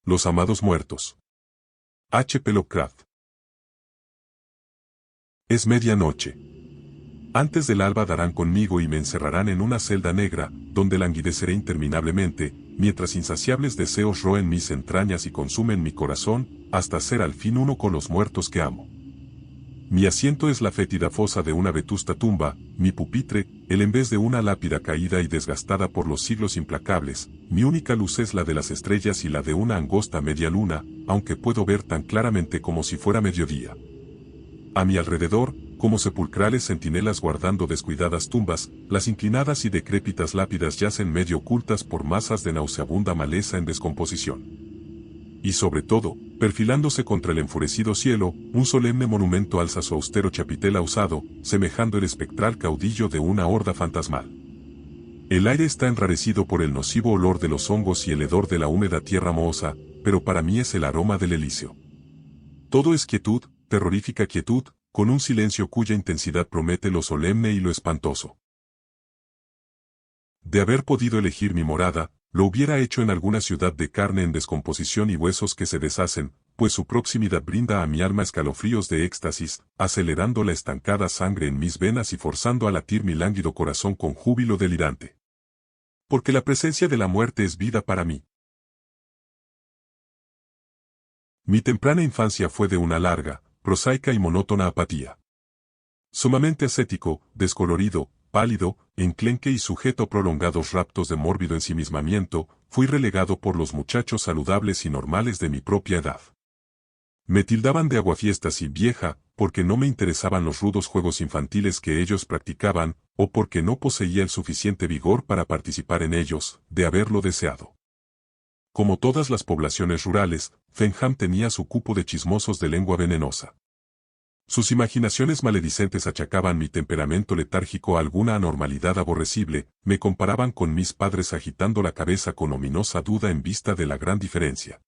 Los amados muertos. H. P. Lovecraft. Es medianoche. Antes del alba darán conmigo y me encerrarán en una celda negra, donde languideceré interminablemente, mientras insaciables deseos roen mis entrañas y consumen mi corazón, hasta ser al fin uno con los muertos que amo. Mi asiento es la fétida fosa de una vetusta tumba, mi pupitre, el en vez de una lápida caída y desgastada por los siglos implacables, mi única luz es la de las estrellas y la de una angosta media luna, aunque puedo ver tan claramente como si fuera mediodía. A mi alrededor, como sepulcrales centinelas guardando descuidadas tumbas, las inclinadas y decrépitas lápidas yacen medio ocultas por masas de nauseabunda maleza en descomposición. Y sobre todo, perfilándose contra el enfurecido cielo, un solemne monumento alza su austero chapitel ahusado, semejando el espectral caudillo de una horda fantasmal. El aire está enrarecido por el nocivo olor de los hongos y el hedor de la húmeda tierra mohosa, pero para mí es el aroma del elíseo. Todo es quietud, terrorífica quietud, con un silencio cuya intensidad promete lo solemne y lo espantoso. De haber podido elegir mi morada, lo hubiera hecho en alguna ciudad de carne en descomposición y huesos que se deshacen, pues su proximidad brinda a mi alma escalofríos de éxtasis, acelerando la estancada sangre en mis venas y forzando a latir mi lánguido corazón con júbilo delirante. Porque la presencia de la muerte es vida para mí. Mi temprana infancia fue de una larga, prosaica y monótona apatía. Sumamente ascético, descolorido, pálido, enclenque y sujeto a prolongados raptos de mórbido ensimismamiento, fui relegado por los muchachos saludables y normales de mi propia edad. Me tildaban de aguafiestas y vieja, porque no me interesaban los rudos juegos infantiles que ellos practicaban, o porque no poseía el suficiente vigor para participar en ellos, de haberlo deseado. Como todas las poblaciones rurales, Fenham tenía su cupo de chismosos de lengua venenosa. Sus imaginaciones maledicentes achacaban mi temperamento letárgico a alguna anormalidad aborrecible, me comparaban con mis padres agitando la cabeza con ominosa duda en vista de la gran diferencia.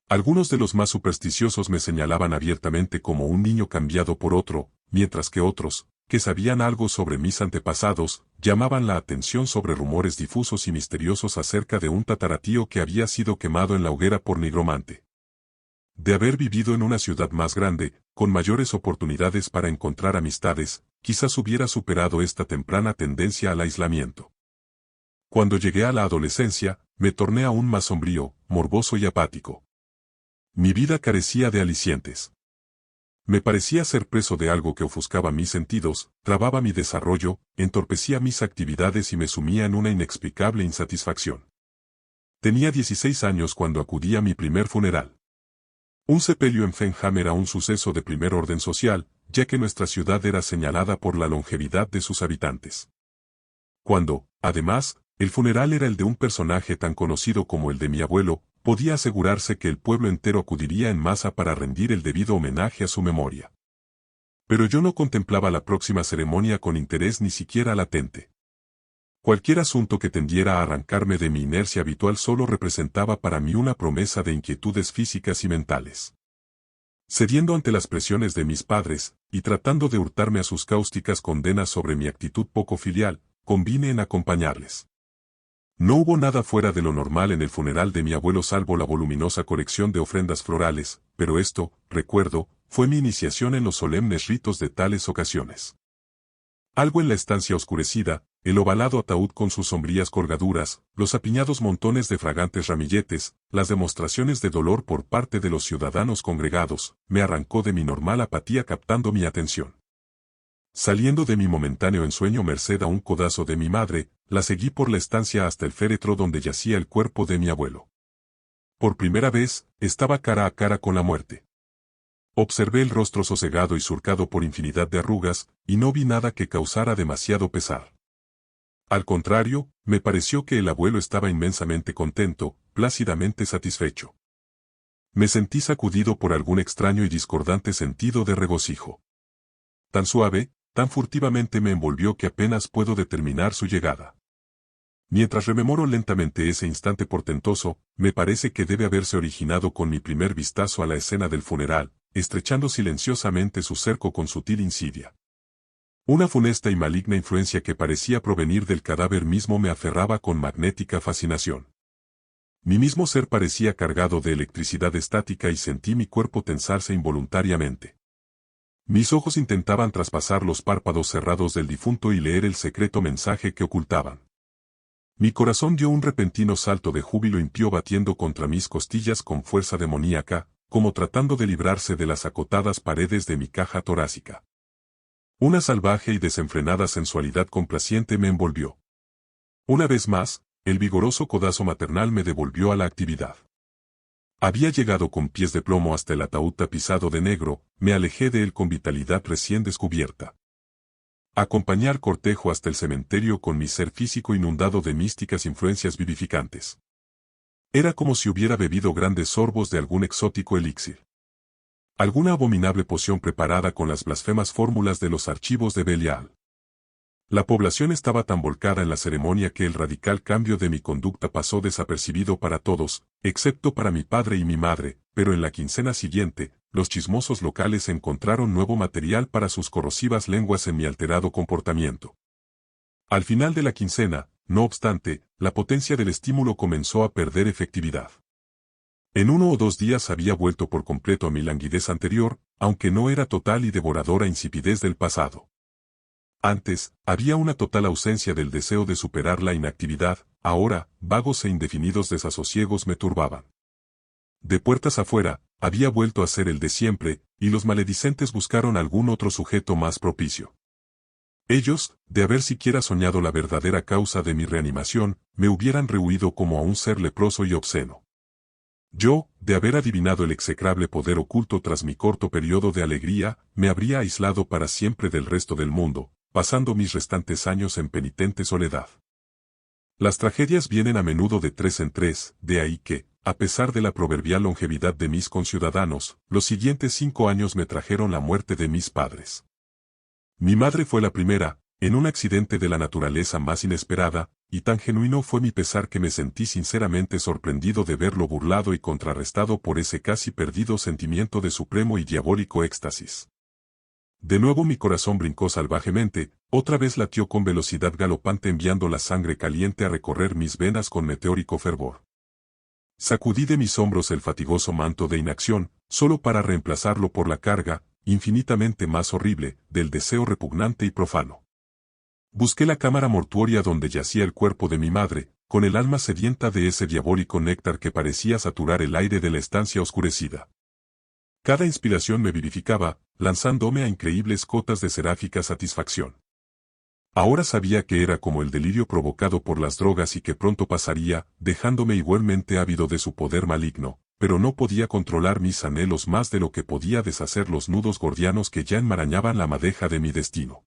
Algunos de los más supersticiosos me señalaban abiertamente como un niño cambiado por otro, mientras que otros, que sabían algo sobre mis antepasados, llamaban la atención sobre rumores difusos y misteriosos acerca de un tataratío que había sido quemado en la hoguera por nigromante. De haber vivido en una ciudad más grande, con mayores oportunidades para encontrar amistades, quizás hubiera superado esta temprana tendencia al aislamiento. Cuando llegué a la adolescencia, me torné aún más sombrío, morboso y apático. Mi vida carecía de alicientes. Me parecía ser preso de algo que ofuscaba mis sentidos, trababa mi desarrollo, entorpecía mis actividades y me sumía en una inexplicable insatisfacción. Tenía 16 años cuando acudí a mi primer funeral. Un sepelio en Fenham era un suceso de primer orden social, ya que nuestra ciudad era señalada por la longevidad de sus habitantes. Cuando, además, el funeral era el de un personaje tan conocido como el de mi abuelo, podía asegurarse que el pueblo entero acudiría en masa para rendir el debido homenaje a su memoria. Pero yo no contemplaba la próxima ceremonia con interés ni siquiera latente. Cualquier asunto que tendiera a arrancarme de mi inercia habitual solo representaba para mí una promesa de inquietudes físicas y mentales. Cediendo ante las presiones de mis padres, y tratando de hurtarme a sus cáusticas condenas sobre mi actitud poco filial, convine en acompañarles. No hubo nada fuera de lo normal en el funeral de mi abuelo salvo la voluminosa colección de ofrendas florales, pero esto, recuerdo, fue mi iniciación en los solemnes ritos de tales ocasiones. Algo en la estancia oscurecida, el ovalado ataúd con sus sombrías colgaduras, los apiñados montones de fragantes ramilletes, las demostraciones de dolor por parte de los ciudadanos congregados, me arrancó de mi normal apatía captando mi atención. Saliendo de mi momentáneo ensueño merced a un codazo de mi madre, la seguí por la estancia hasta el féretro donde yacía el cuerpo de mi abuelo. Por primera vez, estaba cara a cara con la muerte. Observé el rostro sosegado y surcado por infinidad de arrugas, y no vi nada que causara demasiado pesar. Al contrario, me pareció que el abuelo estaba inmensamente contento, plácidamente satisfecho. Me sentí sacudido por algún extraño y discordante sentido de regocijo. Tan suave, tan furtivamente me envolvió que apenas puedo determinar su llegada. Mientras rememoro lentamente ese instante portentoso, me parece que debe haberse originado con mi primer vistazo a la escena del funeral, estrechando silenciosamente su cerco con sutil insidia. Una funesta y maligna influencia que parecía provenir del cadáver mismo me aferraba con magnética fascinación. Mi mismo ser parecía cargado de electricidad estática y sentí mi cuerpo tensarse involuntariamente. Mis ojos intentaban traspasar los párpados cerrados del difunto y leer el secreto mensaje que ocultaban. Mi corazón dio un repentino salto de júbilo impío batiendo contra mis costillas con fuerza demoníaca, como tratando de librarse de las acotadas paredes de mi caja torácica. Una salvaje y desenfrenada sensualidad complaciente me envolvió. Una vez más, el vigoroso codazo maternal me devolvió a la actividad. Había llegado con pies de plomo hasta el ataúd tapizado de negro, me alejé de él con vitalidad recién descubierta. Acompañar cortejo hasta el cementerio con mi ser físico inundado de místicas influencias vivificantes. Era como si hubiera bebido grandes sorbos de algún exótico elixir. Alguna abominable poción preparada con las blasfemas fórmulas de los archivos de Belial. La población estaba tan volcada en la ceremonia que el radical cambio de mi conducta pasó desapercibido para todos, excepto para mi padre y mi madre, pero en la quincena siguiente, los chismosos locales encontraron nuevo material para sus corrosivas lenguas en mi alterado comportamiento. Al final de la quincena, no obstante, la potencia del estímulo comenzó a perder efectividad. En 1 o 2 días había vuelto por completo a mi languidez anterior, aunque no era total y devoradora insipidez del pasado. Antes, había una total ausencia del deseo de superar la inactividad, ahora, vagos e indefinidos desasosiegos me turbaban. De puertas afuera, había vuelto a ser el de siempre, y los maledicentes buscaron algún otro sujeto más propicio. Ellos, de haber siquiera soñado la verdadera causa de mi reanimación, me hubieran rehuido como a un ser leproso y obsceno. Yo, de haber adivinado el execrable poder oculto tras mi corto periodo de alegría, me habría aislado para siempre del resto del mundo, pasando mis restantes años en penitente soledad. Las tragedias vienen a menudo de 3 en 3, de ahí que, a pesar de la proverbial longevidad de mis conciudadanos, los siguientes 5 años me trajeron la muerte de mis padres. Mi madre fue la primera, en un accidente de la naturaleza más inesperada, y tan genuino fue mi pesar que me sentí sinceramente sorprendido de verlo burlado y contrarrestado por ese casi perdido sentimiento de supremo y diabólico éxtasis. De nuevo mi corazón brincó salvajemente, otra vez latió con velocidad galopante enviando la sangre caliente a recorrer mis venas con meteórico fervor. Sacudí de mis hombros el fatigoso manto de inacción, solo para reemplazarlo por la carga, infinitamente más horrible, del deseo repugnante y profano. Busqué la cámara mortuoria donde yacía el cuerpo de mi madre, con el alma sedienta de ese diabólico néctar que parecía saturar el aire de la estancia oscurecida. Cada inspiración me vivificaba, lanzándome a increíbles cotas de seráfica satisfacción. Ahora sabía que era como el delirio provocado por las drogas y que pronto pasaría, dejándome igualmente ávido de su poder maligno, pero no podía controlar mis anhelos más de lo que podía deshacer los nudos gordianos que ya enmarañaban la madeja de mi destino.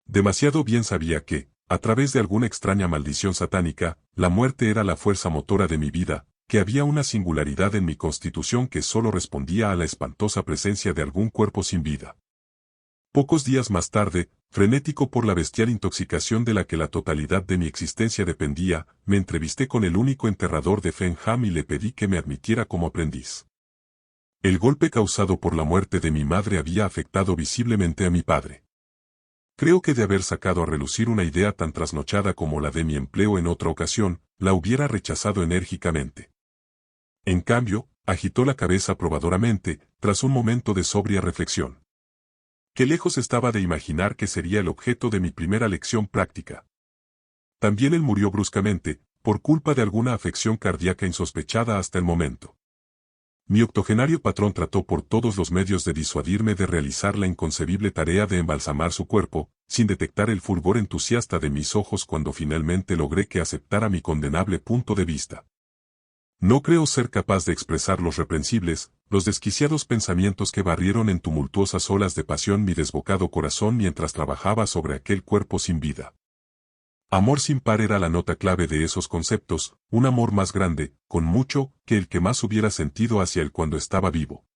Demasiado bien sabía que, a través de alguna extraña maldición satánica, la muerte era la fuerza motora de mi vida, que había una singularidad en mi constitución que solo respondía a la espantosa presencia de algún cuerpo sin vida. Pocos días más tarde, frenético por la bestial intoxicación de la que la totalidad de mi existencia dependía, me entrevisté con el único enterrador de Fenham y le pedí que me admitiera como aprendiz. El golpe causado por la muerte de mi madre había afectado visiblemente a mi padre. Creo que de haber sacado a relucir una idea tan trasnochada como la de mi empleo en otra ocasión, la hubiera rechazado enérgicamente. En cambio, agitó la cabeza aprobadoramente, tras un momento de sobria reflexión. Qué lejos estaba de imaginar que sería el objeto de mi primera lección práctica. También él murió bruscamente, por culpa de alguna afección cardíaca insospechada hasta el momento. Mi octogenario patrón trató por todos los medios de disuadirme de realizar la inconcebible tarea de embalsamar su cuerpo, sin detectar el fulgor entusiasta de mis ojos cuando finalmente logré que aceptara mi condenable punto de vista. No creo ser capaz de expresar los reprensibles, los desquiciados pensamientos que barrieron en tumultuosas olas de pasión mi desbocado corazón mientras trabajaba sobre aquel cuerpo sin vida. Amor sin par era la nota clave de esos conceptos, un amor más grande, con mucho, que el que más hubiera sentido hacia él cuando estaba vivo.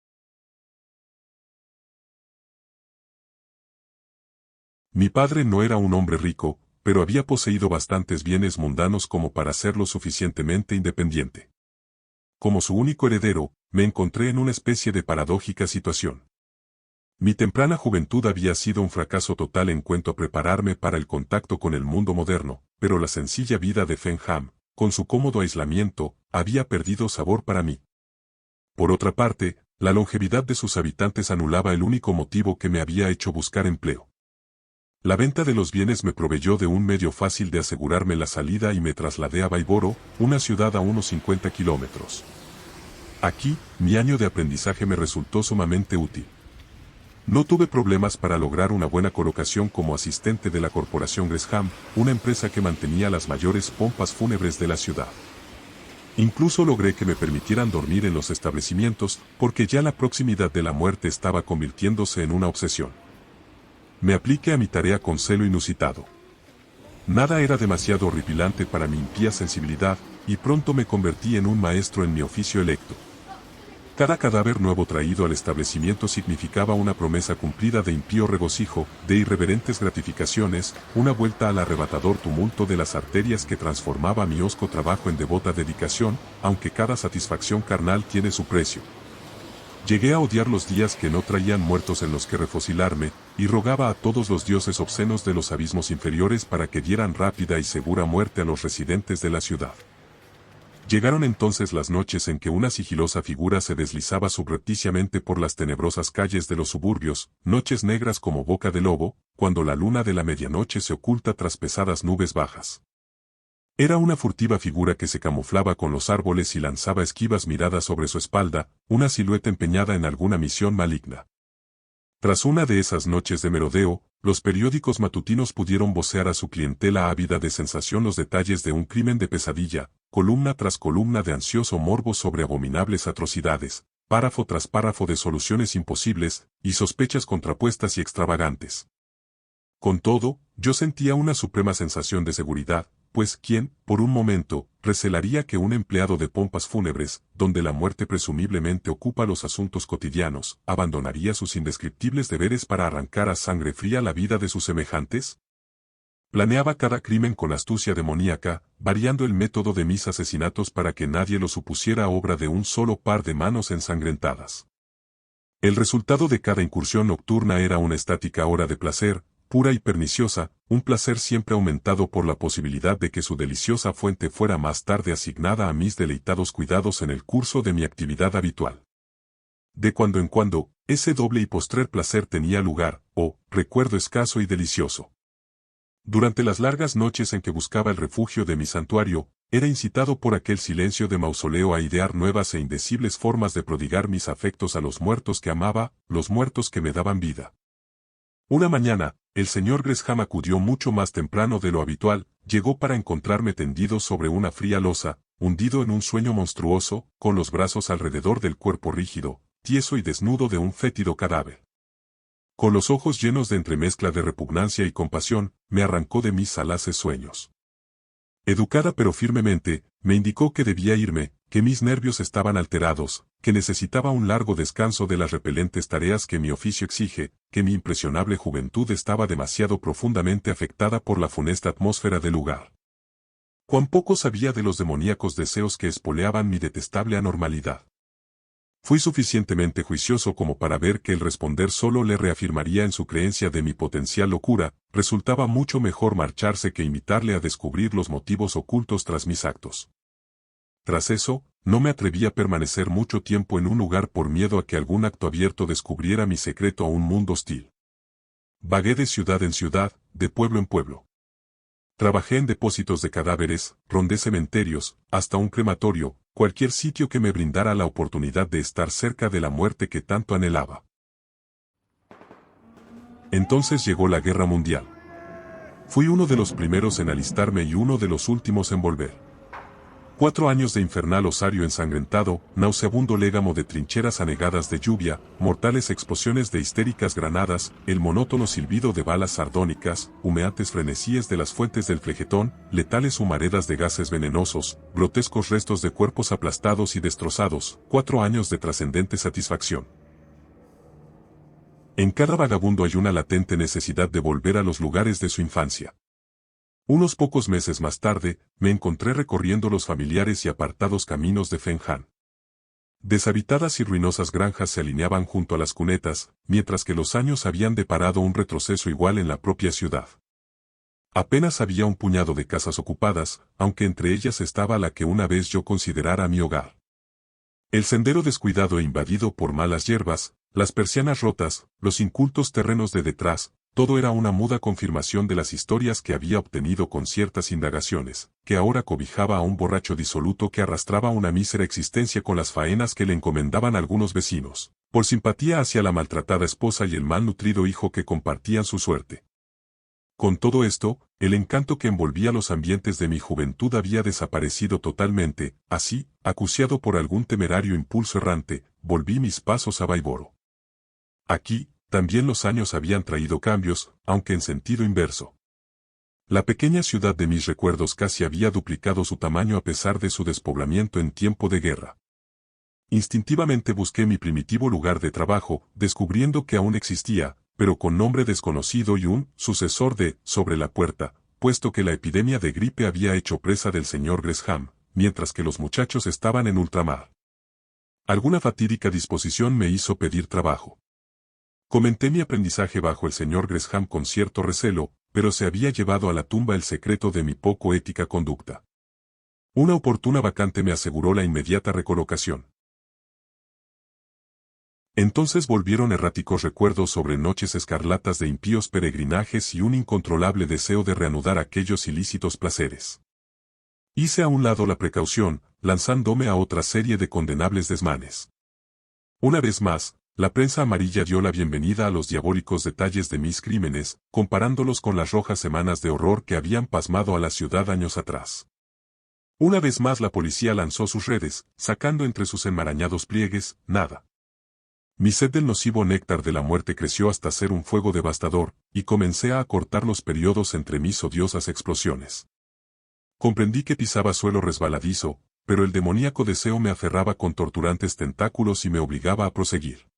Mi padre no era un hombre rico, pero había poseído bastantes bienes mundanos como para ser lo suficientemente independiente. Como su único heredero, me encontré en una especie de paradójica situación. Mi temprana juventud había sido un fracaso total en cuanto a prepararme para el contacto con el mundo moderno, pero la sencilla vida de Fenham, con su cómodo aislamiento, había perdido sabor para mí. Por otra parte, la longevidad de sus habitantes anulaba el único motivo que me había hecho buscar empleo. La venta de los bienes me proveyó de un medio fácil de asegurarme la salida y me trasladé a Baiboro, una ciudad a unos 50 kilómetros. Aquí, mi año de aprendizaje me resultó sumamente útil. No tuve problemas para lograr una buena colocación como asistente de la corporación Gresham, una empresa que mantenía las mayores pompas fúnebres de la ciudad. Incluso logré que me permitieran dormir en los establecimientos, porque ya la proximidad de la muerte estaba convirtiéndose en una obsesión. Me apliqué a mi tarea con celo inusitado. Nada era demasiado horripilante para mi impía sensibilidad, y pronto me convertí en un maestro en mi oficio electo. Cada cadáver nuevo traído al establecimiento significaba una promesa cumplida de impío regocijo, de irreverentes gratificaciones, una vuelta al arrebatador tumulto de las arterias que transformaba mi hosco trabajo en devota dedicación, aunque cada satisfacción carnal tiene su precio. Llegué a odiar los días que no traían muertos en los que refocilarme, y rogaba a todos los dioses obscenos de los abismos inferiores para que dieran rápida y segura muerte a los residentes de la ciudad. Llegaron entonces las noches en que una sigilosa figura se deslizaba subrepticiamente por las tenebrosas calles de los suburbios, noches negras como boca de lobo, cuando la luna de la medianoche se oculta tras pesadas nubes bajas. Era una furtiva figura que se camuflaba con los árboles y lanzaba esquivas miradas sobre su espalda, una silueta empeñada en alguna misión maligna. Tras una de esas noches de merodeo, los periódicos matutinos pudieron vocear a su clientela ávida de sensación los detalles de un crimen de pesadilla, columna tras columna de ansioso morbo sobre abominables atrocidades, párrafo tras párrafo de soluciones imposibles, y sospechas contrapuestas y extravagantes. Con todo, yo sentía una suprema sensación de seguridad, pues ¿quién, por un momento, recelaría que un empleado de pompas fúnebres, donde la muerte presumiblemente ocupa los asuntos cotidianos, abandonaría sus indescriptibles deberes para arrancar a sangre fría la vida de sus semejantes? Planeaba cada crimen con astucia demoníaca, variando el método de mis asesinatos para que nadie lo supusiera obra de un solo par de manos ensangrentadas. El resultado de cada incursión nocturna era una estática hora de placer, pura y perniciosa, un placer siempre aumentado por la posibilidad de que su deliciosa fuente fuera más tarde asignada a mis deleitados cuidados en el curso de mi actividad habitual. De cuando en cuando, ese doble y postrer placer tenía lugar, recuerdo escaso y delicioso. Durante las largas noches en que buscaba el refugio de mi santuario, era incitado por aquel silencio de mausoleo a idear nuevas e indecibles formas de prodigar mis afectos a los muertos que amaba, los muertos que me daban vida. Una mañana, el señor Gresham acudió mucho más temprano de lo habitual, llegó para encontrarme tendido sobre una fría losa, hundido en un sueño monstruoso, con los brazos alrededor del cuerpo rígido, tieso y desnudo de un fétido cadáver. Con los ojos llenos de entremezcla de repugnancia y compasión, me arrancó de mis salaces sueños. Educada pero firmemente, me indicó que debía irme, que mis nervios estaban alterados, que necesitaba un largo descanso de las repelentes tareas que mi oficio exige, que mi impresionable juventud estaba demasiado profundamente afectada por la funesta atmósfera del lugar. Cuán poco sabía de los demoníacos deseos que espoleaban mi detestable anormalidad. Fui suficientemente juicioso como para ver que el responder solo le reafirmaría en su creencia de mi potencial locura, resultaba mucho mejor marcharse que invitarle a descubrir los motivos ocultos tras mis actos. Tras eso, no me atreví a permanecer mucho tiempo en un lugar por miedo a que algún acto abierto descubriera mi secreto a un mundo hostil. Vagué de ciudad en ciudad, de pueblo en pueblo. Trabajé en depósitos de cadáveres, rondé cementerios, hasta un crematorio, cualquier sitio que me brindara la oportunidad de estar cerca de la muerte que tanto anhelaba. Entonces llegó la Guerra Mundial. Fui uno de los primeros en alistarme y uno de los últimos en volver. 4 años de infernal osario ensangrentado, nauseabundo légamo de trincheras anegadas de lluvia, mortales explosiones de histéricas granadas, el monótono silbido de balas sardónicas, humeantes frenesíes de las fuentes del flegetón, letales humaredas de gases venenosos, grotescos restos de cuerpos aplastados y destrozados, 4 años de trascendente satisfacción. En cada vagabundo hay una latente necesidad de volver a los lugares de su infancia. Unos pocos meses más tarde, me encontré recorriendo los familiares y apartados caminos de Fenhan. Deshabitadas y ruinosas granjas se alineaban junto a las cunetas, mientras que los años habían deparado un retroceso igual en la propia ciudad. Apenas había un puñado de casas ocupadas, aunque entre ellas estaba la que una vez yo considerara mi hogar. El sendero descuidado e invadido por malas hierbas, las persianas rotas, los incultos terrenos de detrás, todo era una muda confirmación de las historias que había obtenido con ciertas indagaciones, que ahora cobijaba a un borracho disoluto que arrastraba una mísera existencia con las faenas que le encomendaban algunos vecinos, por simpatía hacia la maltratada esposa y el malnutrido hijo que compartían su suerte. Con todo esto, el encanto que envolvía los ambientes de mi juventud había desaparecido totalmente, así, acuciado por algún temerario impulso errante, volví mis pasos a Baiboro. Aquí, también los años habían traído cambios, aunque en sentido inverso. La pequeña ciudad de mis recuerdos casi había duplicado su tamaño a pesar de su despoblamiento en tiempo de guerra. Instintivamente busqué mi primitivo lugar de trabajo, descubriendo que aún existía, pero con nombre desconocido y un sucesor de sobre la puerta, puesto que la epidemia de gripe había hecho presa del señor Gresham, mientras que los muchachos estaban en ultramar. Alguna fatídica disposición me hizo pedir trabajo. Comenté mi aprendizaje bajo el señor Gresham con cierto recelo, pero se había llevado a la tumba el secreto de mi poco ética conducta. Una oportuna vacante me aseguró la inmediata recolocación. Entonces volvieron erráticos recuerdos sobre noches escarlatas de impíos peregrinajes y un incontrolable deseo de reanudar aquellos ilícitos placeres. Hice a un lado la precaución, lanzándome a otra serie de condenables desmanes. Una vez más, la prensa amarilla dio la bienvenida a los diabólicos detalles de mis crímenes, comparándolos con las rojas semanas de horror que habían pasmado a la ciudad años atrás. Una vez más la policía lanzó sus redes, sacando entre sus enmarañados pliegues, nada. Mi sed del nocivo néctar de la muerte creció hasta ser un fuego devastador, y comencé a acortar los periodos entre mis odiosas explosiones. Comprendí que pisaba suelo resbaladizo, pero el demoníaco deseo me aferraba con torturantes tentáculos y me obligaba a proseguir.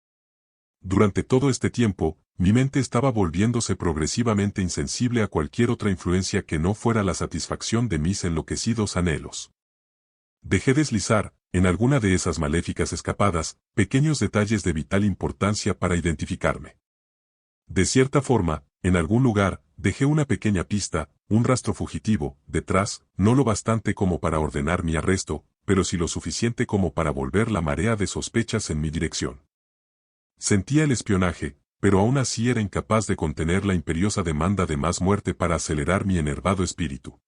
Durante todo este tiempo, mi mente estaba volviéndose progresivamente insensible a cualquier otra influencia que no fuera la satisfacción de mis enloquecidos anhelos. Dejé deslizar, en alguna de esas maléficas escapadas, pequeños detalles de vital importancia para identificarme. De cierta forma, en algún lugar, dejé una pequeña pista, un rastro fugitivo, detrás, no lo bastante como para ordenar mi arresto, pero sí lo suficiente como para volver la marea de sospechas en mi dirección. Sentía el espionaje, pero aún así era incapaz de contener la imperiosa demanda de más muerte para acelerar mi enervado espíritu.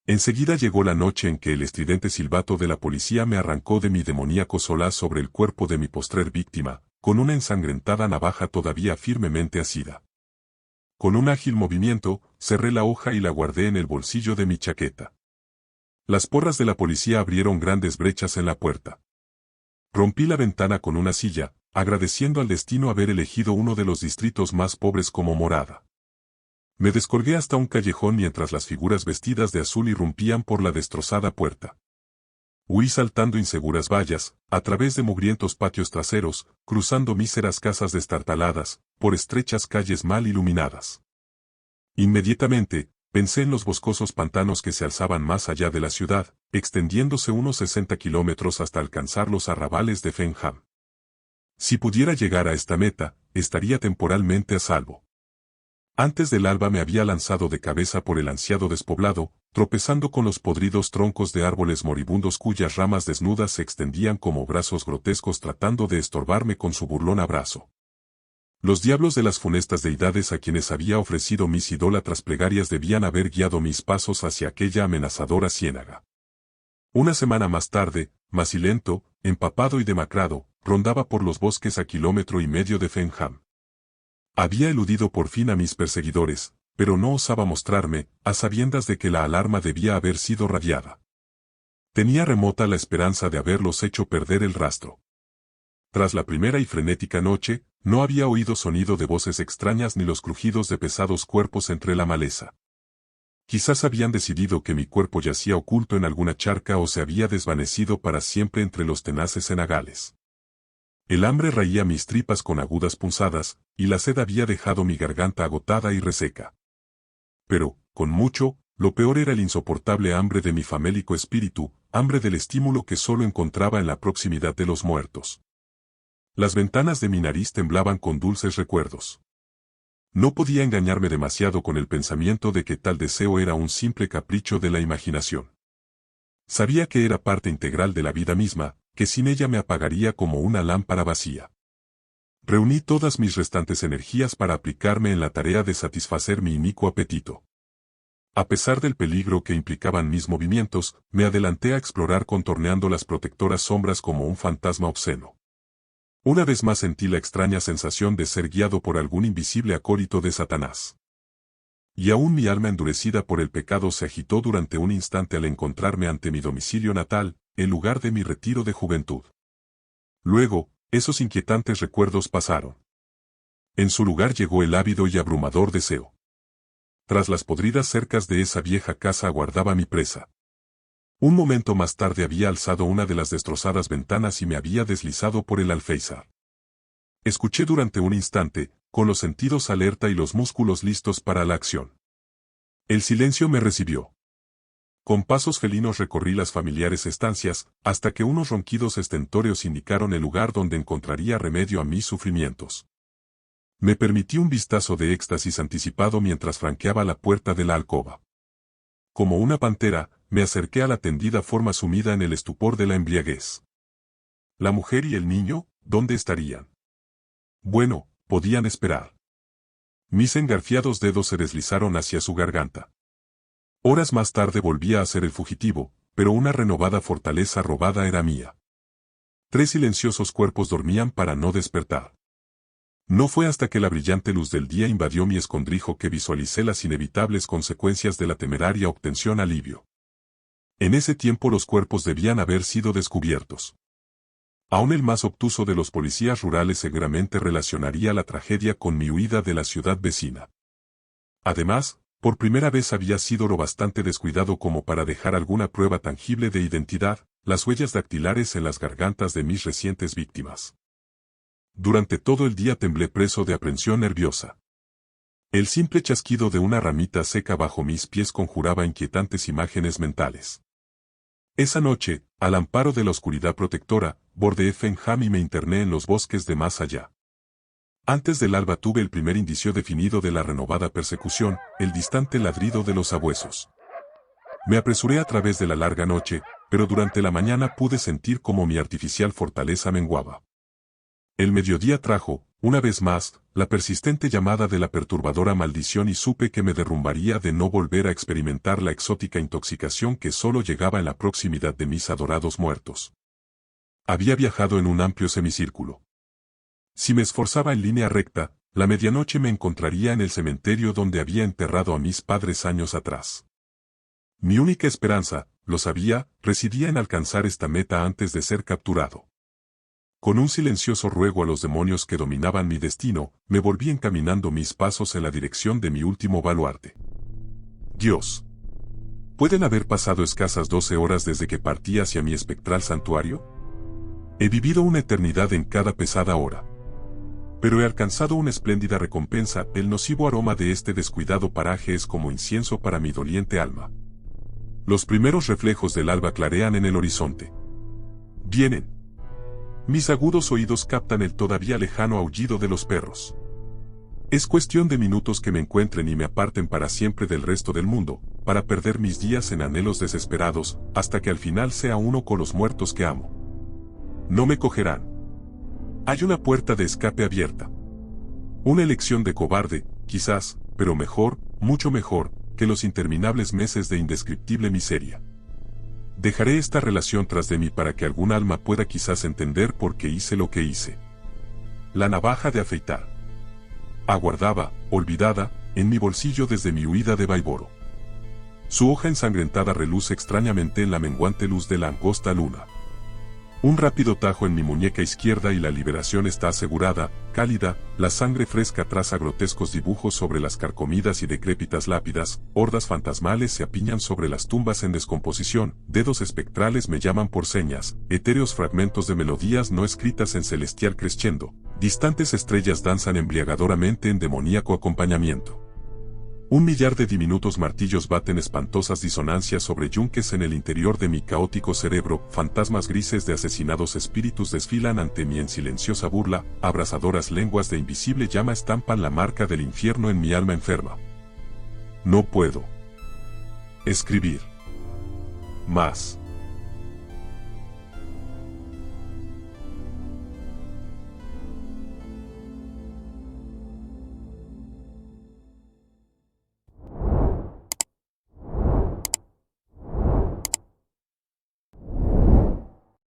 Enseguida llegó la noche en que el estridente silbato de la policía me arrancó de mi demoníaco solaz sobre el cuerpo de mi postrer víctima, con una ensangrentada navaja todavía firmemente asida. Con un ágil movimiento, cerré la hoja y la guardé en el bolsillo de mi chaqueta. Las porras de la policía abrieron grandes brechas en la puerta. Rompí la ventana con una silla, agradeciendo al destino haber elegido uno de los distritos más pobres como morada. Me descolgué hasta un callejón mientras las figuras vestidas de azul irrumpían por la destrozada puerta. Huí saltando inseguras vallas, a través de mugrientos patios traseros, cruzando míseras casas destartaladas, por estrechas calles mal iluminadas. Inmediatamente, pensé en los boscosos pantanos que se alzaban más allá de la ciudad, extendiéndose unos 60 kilómetros hasta alcanzar los arrabales de Fenham. Si pudiera llegar a esta meta, estaría temporalmente a salvo. Antes del alba me había lanzado de cabeza por el ansiado despoblado, tropezando con los podridos troncos de árboles moribundos cuyas ramas desnudas se extendían como brazos grotescos tratando de estorbarme con su burlón abrazo. Los diablos de las funestas deidades a quienes había ofrecido mis idólatras plegarias debían haber guiado mis pasos hacia aquella amenazadora ciénaga. Una semana más tarde, macilento, empapado y demacrado, rondaba por los bosques a 1,5 kilómetros de Fenham. Había eludido por fin a mis perseguidores, pero no osaba mostrarme, a sabiendas de que la alarma debía haber sido radiada. Tenía remota la esperanza de haberlos hecho perder el rastro. Tras la primera y frenética noche, no había oído sonido de voces extrañas ni los crujidos de pesados cuerpos entre la maleza. Quizás habían decidido que mi cuerpo yacía oculto en alguna charca o se había desvanecido para siempre entre los tenaces cenagales. El hambre raía mis tripas con agudas punzadas, y la sed había dejado mi garganta agotada y reseca. Pero, con mucho, lo peor era el insoportable hambre de mi famélico espíritu, hambre del estímulo que solo encontraba en la proximidad de los muertos. Las ventanas de mi nariz temblaban con dulces recuerdos. No podía engañarme demasiado con el pensamiento de que tal deseo era un simple capricho de la imaginación. Sabía que era parte integral de la vida misma, que sin ella me apagaría como una lámpara vacía. Reuní todas mis restantes energías para aplicarme en la tarea de satisfacer mi inicuo apetito. A pesar del peligro que implicaban mis movimientos, me adelanté a explorar contorneando las protectoras sombras como un fantasma obsceno. Una vez más sentí la extraña sensación de ser guiado por algún invisible acólito de Satanás. Y aún mi alma endurecida por el pecado se agitó durante un instante al encontrarme ante mi domicilio natal, el lugar de mi retiro de juventud. Luego, esos inquietantes recuerdos pasaron. En su lugar llegó el ávido y abrumador deseo. Tras las podridas cercas de esa vieja casa aguardaba mi presa. Un momento más tarde había alzado una de las destrozadas ventanas y me había deslizado por el alféizar. Escuché durante un instante, con los sentidos alerta y los músculos listos para la acción. El silencio me recibió. Con pasos felinos recorrí las familiares estancias, hasta que unos ronquidos estentóreos indicaron el lugar donde encontraría remedio a mis sufrimientos. Me permití un vistazo de éxtasis anticipado mientras franqueaba la puerta de la alcoba. Como una pantera, me acerqué a la tendida forma sumida en el estupor de la embriaguez. La mujer y el niño, ¿dónde estarían? Bueno, podían esperar. Mis engarfiados dedos se deslizaron hacia su garganta. Horas más tarde volvía a ser el fugitivo, pero una renovada fortaleza robada era mía. 3 silenciosos cuerpos dormían para no despertar. No fue hasta que la brillante luz del día invadió mi escondrijo que visualicé las inevitables consecuencias de la temeraria obtención alivio. En ese tiempo los cuerpos debían haber sido descubiertos. Aún el más obtuso de los policías rurales seguramente relacionaría la tragedia con mi huida de la ciudad vecina. Además, por primera vez había sido lo bastante descuidado como para dejar alguna prueba tangible de identidad, las huellas dactilares en las gargantas de mis recientes víctimas. Durante todo el día temblé preso de aprensión nerviosa. El simple chasquido de una ramita seca bajo mis pies conjuraba inquietantes imágenes mentales. Esa noche, al amparo de la oscuridad protectora, bordeé Fenham y me interné en los bosques de más allá. Antes del alba tuve el primer indicio definido de la renovada persecución, el distante ladrido de los sabuesos. Me apresuré a través de la larga noche, pero durante la mañana pude sentir cómo mi artificial fortaleza menguaba. El mediodía trajo, una vez más, la persistente llamada de la perturbadora maldición y supe que me derrumbaría de no volver a experimentar la exótica intoxicación que solo llegaba en la proximidad de mis adorados muertos. Había viajado en un amplio semicírculo. Si me esforzaba en línea recta, la medianoche me encontraría en el cementerio donde había enterrado a mis padres años atrás. Mi única esperanza, lo sabía, residía en alcanzar esta meta antes de ser capturado. Con un silencioso ruego a los demonios que dominaban mi destino, me volví encaminando mis pasos en la dirección de mi último baluarte. Dios. ¿Pueden haber pasado escasas 12 horas desde que partí hacia mi espectral santuario? He vivido una eternidad en cada pesada hora. Pero he alcanzado una espléndida recompensa, el nocivo aroma de este descuidado paraje es como incienso para mi doliente alma. Los primeros reflejos del alba clarean en el horizonte. Vienen. Mis agudos oídos captan el todavía lejano aullido de los perros. Es cuestión de minutos que me encuentren y me aparten para siempre del resto del mundo, para perder mis días en anhelos desesperados, hasta que al final sea uno con los muertos que amo. No me cogerán. Hay una puerta de escape abierta. Una elección de cobarde, quizás, pero mejor, mucho mejor, que los interminables meses de indescriptible miseria. Dejaré esta relación tras de mí para que algún alma pueda quizás entender por qué hice lo que hice. La navaja de afeitar. Aguardaba, olvidada, en mi bolsillo desde mi huida de Baiboro. Su hoja ensangrentada reluce extrañamente en la menguante luz de la angosta luna. Un rápido tajo en mi muñeca izquierda y la liberación está asegurada, cálida, la sangre fresca traza grotescos dibujos sobre las carcomidas y decrépitas lápidas, hordas fantasmales se apiñan sobre las tumbas en descomposición, dedos espectrales me llaman por señas, etéreos fragmentos de melodías no escritas en celestial crescendo, distantes estrellas danzan embriagadoramente en demoníaco acompañamiento. Un millar de diminutos martillos baten espantosas disonancias sobre yunques en el interior de mi caótico cerebro, fantasmas grises de asesinados espíritus desfilan ante mí en silenciosa burla, abrasadoras lenguas de invisible llama estampan la marca del infierno en mi alma enferma. No puedo escribir más.